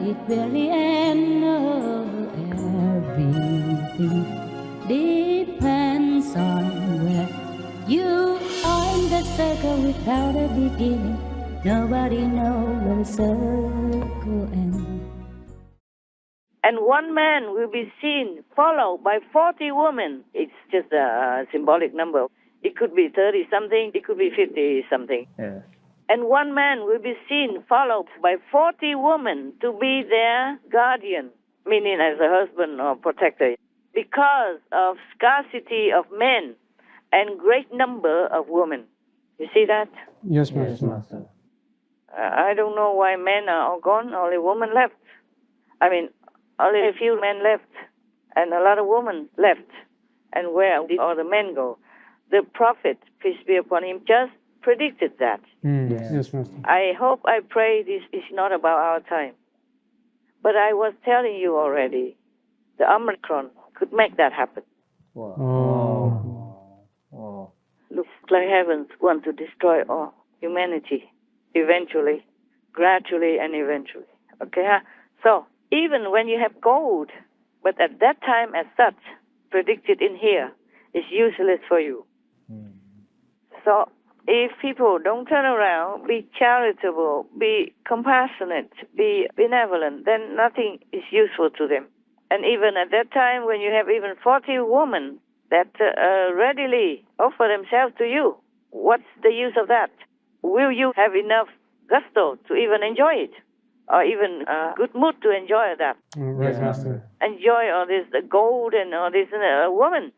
it really end? Everything depends on where you are in the circle without a beginning. Nobody knows where the circle ends. And one man will be seen followed by 40 women. It's just a symbolic number. It could be 30-something, it could be 50-something. Yes. And one man will be seen followed by 40 women to be their guardian, meaning as a husband or protector, because of scarcity of men and great number of women. You see that? Yes, Master. Yes, Master. I don't know why men are all gone, only women left. I mean, only a few men left, and a lot of women left. And where did all the men go? The prophet, peace be upon him, just predicted that. Yes, Master. I hope, I pray this is not about our time. But I was telling you already, the Omicron could make that happen. Wow. Oh. Looks like heavens want to destroy all humanity, eventually, gradually and eventually. Okay, huh? So, even when you have gold, but at that time as such, predicted in here, is useless for you. So, if people don't turn around, be charitable, be compassionate, be benevolent, then nothing is useful to them. And even at that time, when you have even 40 women that readily offer themselves to you, what's the use of that? Will you have enough gusto to even enjoy it? Or even good mood to enjoy that? Right, Master. Enjoy all this gold and all this woman.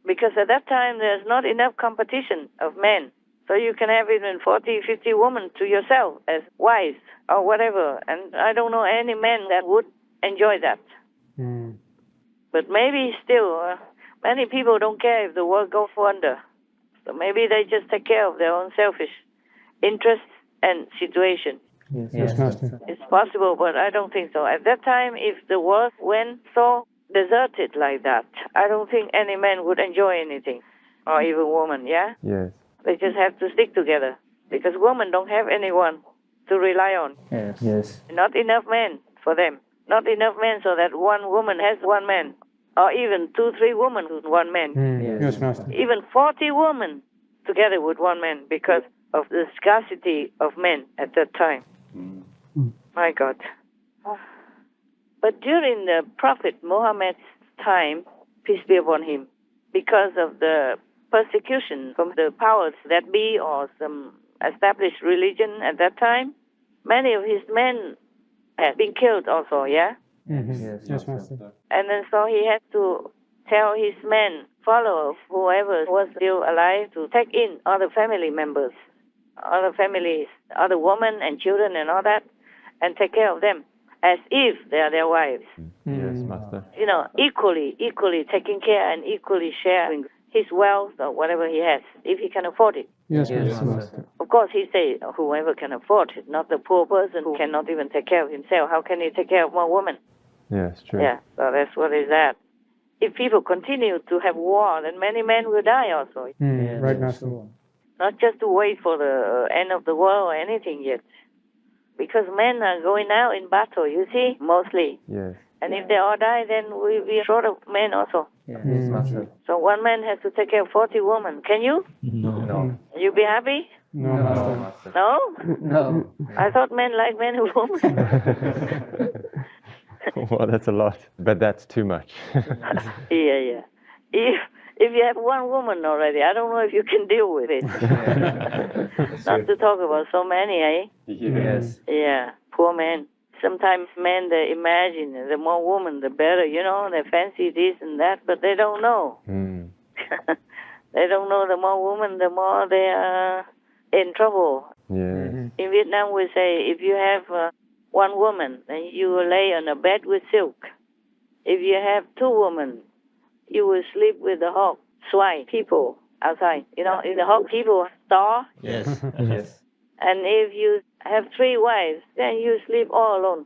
Because at that time, there's not enough competition of men. So you can have even 40, 50 women to yourself as wives or whatever. And I don't know any man that would enjoy that. But maybe still, many people don't care if the world goes under. So maybe they just take care of their own selfish interests and situation. Yes, Master. It's possible, but I don't think so. At that time, if the world went so deserted like that, I don't think any man would enjoy anything, or even woman, yeah? Yes. They just have to stick together, because women don't have anyone to rely on. Yes. Yes. Not enough men for them. Not enough men so that one woman has one man, or even 2, 3 women with one man. Yes, Master. Even 40 women together with one man, because of the scarcity of men at that time. My God. But during the Prophet Muhammad's time, peace be upon him, because of the persecution from the powers that be or some established religion at that time, many of his men had been killed also, yeah? Yes, Master. And then so he had to tell his men, followers, whoever was still alive, to take in other family members, other families, other women and children and all that, and take care of them as if they are their wives. Yes, Master. You know, equally taking care and equally sharing his wealth or whatever he has, if he can afford it. Yes, Yes, Master. Of course, he says whoever can afford it, not the poor person who cannot even take care of himself. How can he take care of one woman? Yes, true. Yeah, so that's what is that. If people continue to have war, then many men will die also. Right, Master. Not just to wait for the end of the world or anything yet. Because men are going out in battle, you see, mostly. Yes. And if they all die, then we'll be short of men also. Yes, Master. So one man has to take care of 40 women. Can you? No. You be happy? No, Master. No? No. I thought men like men and women. Well, that's a lot, but that's too much. Yeah. If you have one woman already, I don't know if you can deal with it. Not to talk about so many, eh? Yes. Yeah, poor men. Sometimes men, they imagine the more woman, the better, you know, they fancy this and that, but they don't know. They don't know the more women, the more they are in trouble. Yes. In Vietnam, we say, if you have one woman, then you will lay on a bed with silk. If you have 2 women, you will sleep with the hog, swine, people outside. You know, if the hog people starve. Yes. Yes. And if you have 3 wives, then you sleep all alone.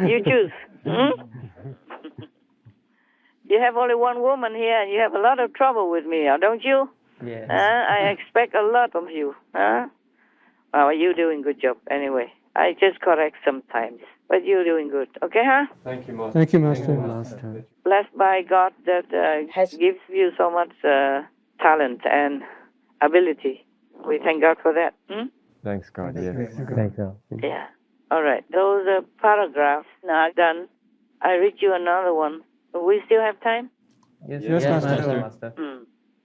You choose. You have only one woman here, and you have a lot of trouble with me, don't you? Yes. I expect a lot from you. Oh, you're doing good job anyway. I just correct sometimes, but you're doing good. Okay, huh? Thank you, Master. Thank you, Master. Master. Blessed by God that gives you so much talent and ability. We thank God for that. Hmm? Thanks, God. Yes. Thank you. Yeah. All right. Those paragraphs now done. I read you another one. We still have time? Yes, Master. Master.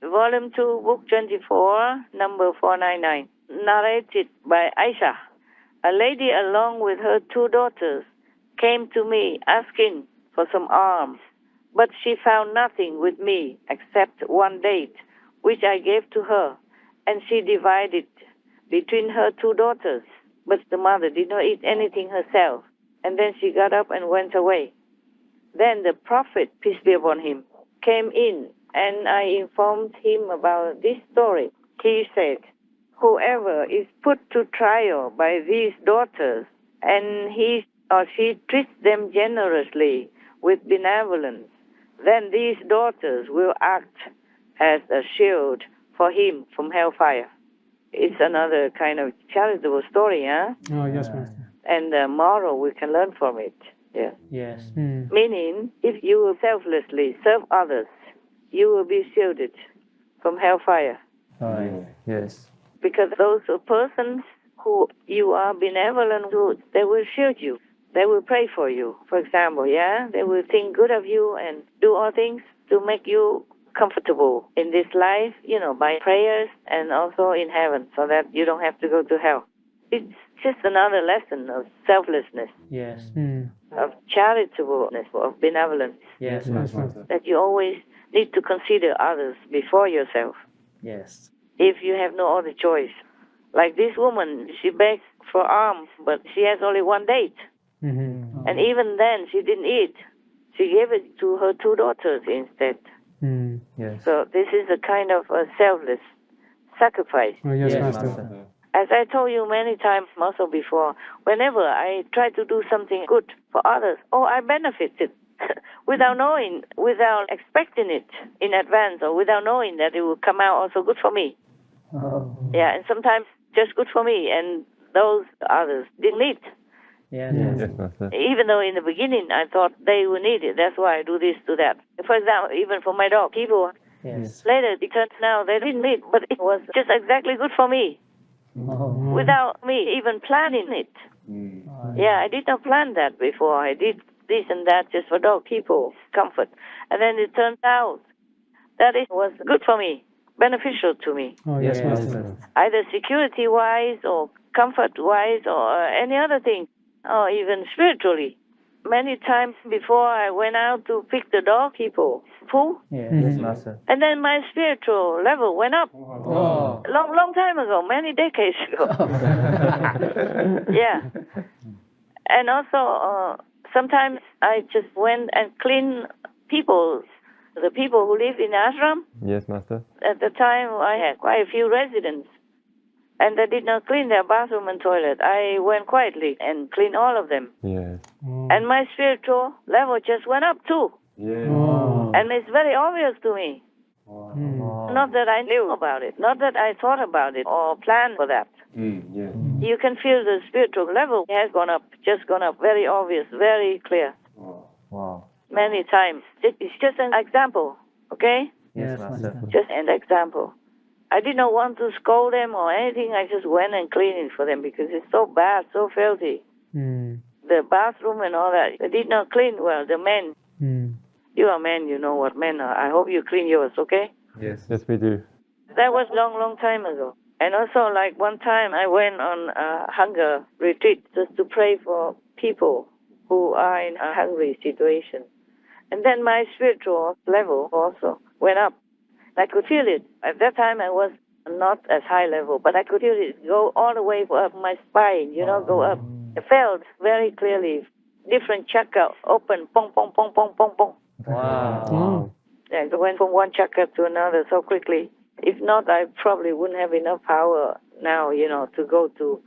Volume 2, Book 24, number 499. Narrated by Aisha. A lady along with her 2 daughters came to me asking for some alms, but she found nothing with me except 1 date, which I gave to her, and she divided between her 2 daughters. But the mother did not eat anything herself, and then she got up and went away. Then the Prophet, peace be upon him, came in, and I informed him about this story. He said, whoever is put to trial by these daughters, and he or she treats them generously with benevolence, then these daughters will act as a shield for him from hellfire. It's another kind of charitable story, huh? Oh, yes, Master. And the moral we can learn from it. Yeah. Yes. Meaning, if you will selflessly serve others, you will be shielded from hellfire. Right. Yes. Because those persons who you are benevolent to, they will shield you. They will pray for you, for example, yeah? They will think good of you and do all things to make you comfortable in this life, by prayers and also in heaven, so that you don't have to go to hell. It's just another lesson of selflessness, Yes. of charitableness, of benevolence, Yes. Yes, Master. that you always need to consider others before yourself. Yes. If you have no other choice. Like this woman, she begged for alms, but she has only 1 date. And even then, she didn't eat. She gave it to her 2 daughters instead. Yes. So this is a kind of a selfless sacrifice. Oh, yes, Yes, Master. Master. As I told you many times also before, whenever I try to do something good for others, I benefited without knowing, without expecting it in advance, or without knowing that it will come out also good for me. Oh. Yeah, and sometimes just good for me, and those others didn't need. Yes. Yes, Master. Even though in the beginning I thought they would need it, that's why I do this, do that. For example, even for my dog, people Yes. later it turns out they didn't need, but it was just exactly good for me, Oh. without me even planning it. Yeah, I did not plan that before. I did this and that just for dog people, comfort. And then it turned out that it was good for me, beneficial to me, Oh, yes, Master. either security-wise or comfort-wise or any other thing, or even spiritually. Many times before I went out to pick the dog people, poo, Yes. Master. and then my spiritual level went up. Oh. Long time ago, many decades ago. Yeah. And also, sometimes I just went and cleaned the people who live in ashram. Yes, Master. At the time, I had quite a few residents, and they did not clean their bathroom and toilet. I went quietly and cleaned all of them. Yes. And my spiritual level just went up too. Oh. And it's very obvious to me. Not that I knew about it, not that I thought about it or planned for that. Yes. You can feel the spiritual level has gone up, just gone up, very obvious, very clear, Wow. many times. It's just an example, okay? Yes, Master. Just an example. I did not want to scold them or anything. I just went and cleaned it for them because it's so bad, so filthy. The bathroom and all that, they did not clean well. The men, you are men, you know what men are. I hope you clean yours, okay? Yes. Yes, we do. That was long time ago. And also, like one time I went on a hunger retreat just to pray for people who are in a hungry situation. And then my spiritual level also went up. I could feel it. At that time I was not as high level, but I could feel it go all the way up my spine, go up. I felt very clearly different chakra open, pong, pong, pong, pong, pong, pong. Wow. Yeah, I went from one chakra to another so quickly. If not, I probably wouldn't have enough power now, to go to,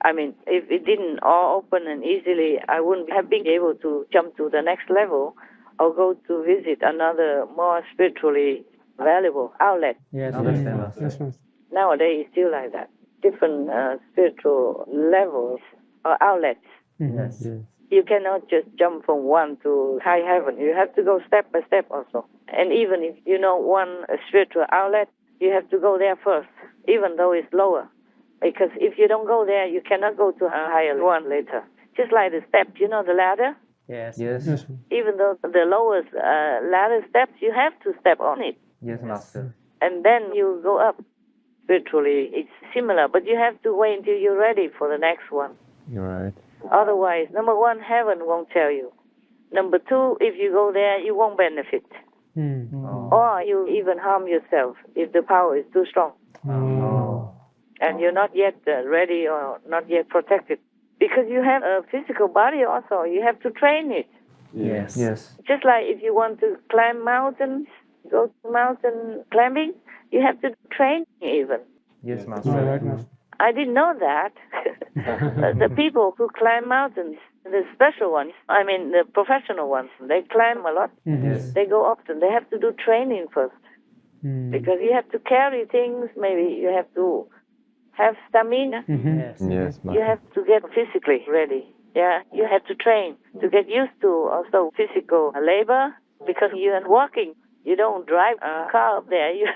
if it didn't all open and easily, I wouldn't have been able to jump to the next level or go to visit another more spiritually valuable outlet. Yes. Understand, Yes, Master. Nowadays, it's still like that. different spiritual levels or outlets. Yes. Yes. You cannot just jump from one to high heaven. You have to go step by step also. And even if you know one spiritual outlet, you have to go there first, even though it's lower. Because if you don't go there, you cannot go to a higher one later. Just like the steps, you know the ladder? Yes. Yes. Yes. Even though the lowest ladder steps, you have to step on it. Yes, Master. And then you go up. Spiritually, it's similar, but you have to wait until you're ready for the next one. You're right. Otherwise, number one, heaven won't tell you. Number two, if you go there, you won't benefit. Or you even harm yourself if the power is too strong. Oh. And you're not yet ready or not yet protected. Because you have a physical body also. You have to train it. Yes. Yes. Just like if you want to climb mountains, go to mountain climbing, you have to train even. Yes, All Master. right, Master. I didn't know that. The people who climb mountains, the special ones, I mean the professional ones, they climb a lot. Yes. They go often. They have to do training first. Because you have to carry things, maybe you have to have stamina. Yes. Yes, You Master. have to get physically ready. Yeah, you have to train to get used to also physical labor because you are walking. You don't drive a car up there. You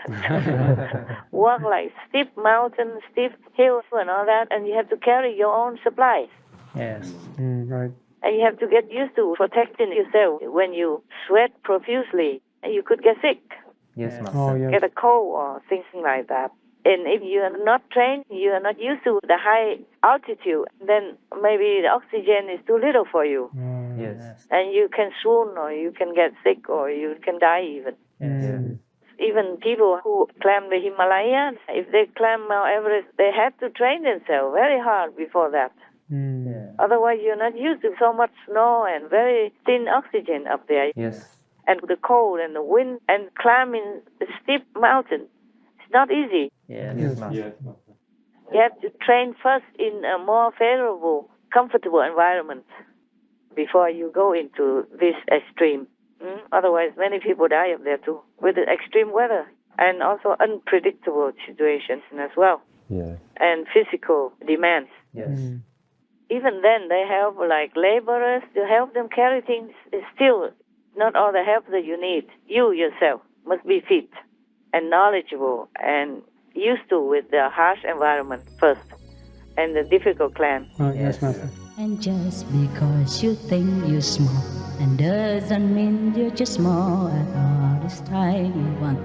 walk like steep mountains, steep hills and all that, and you have to carry your own supplies. Yes. Right. And you have to get used to protecting yourself when you sweat profusely. You could get sick, Yes, Yes. Master. Oh, yes. get a cold or things like that. And if you are not trained, you are not used to the high altitude, then maybe the oxygen is too little for you. Yes. And you can swoon or you can get sick or you can die even. Yes. Even people who climb the Himalayas, if they climb Mount Everest, they have to train themselves very hard before that. Otherwise, you're not used to so much snow and very thin oxygen up there. Yes. And the cold and the wind and climbing a steep mountain. It's not easy. Yes. Yes, Master. You have to train first in a more favorable, comfortable environment before you go into this extreme. Otherwise, many people die up there too with the extreme weather and also unpredictable situations as well Yes. and physical demands. Yes. Even then, they have like laborers to help them carry things. It's still not all the help that you need. You yourself must be fit and knowledgeable and used to with the harsh environment first and the difficult climb. Oh, yes, Master. And just because you think you're small, and doesn't mean you're just small at all this time you want.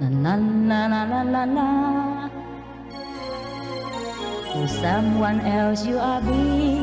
La la la la la la. To someone else you are big.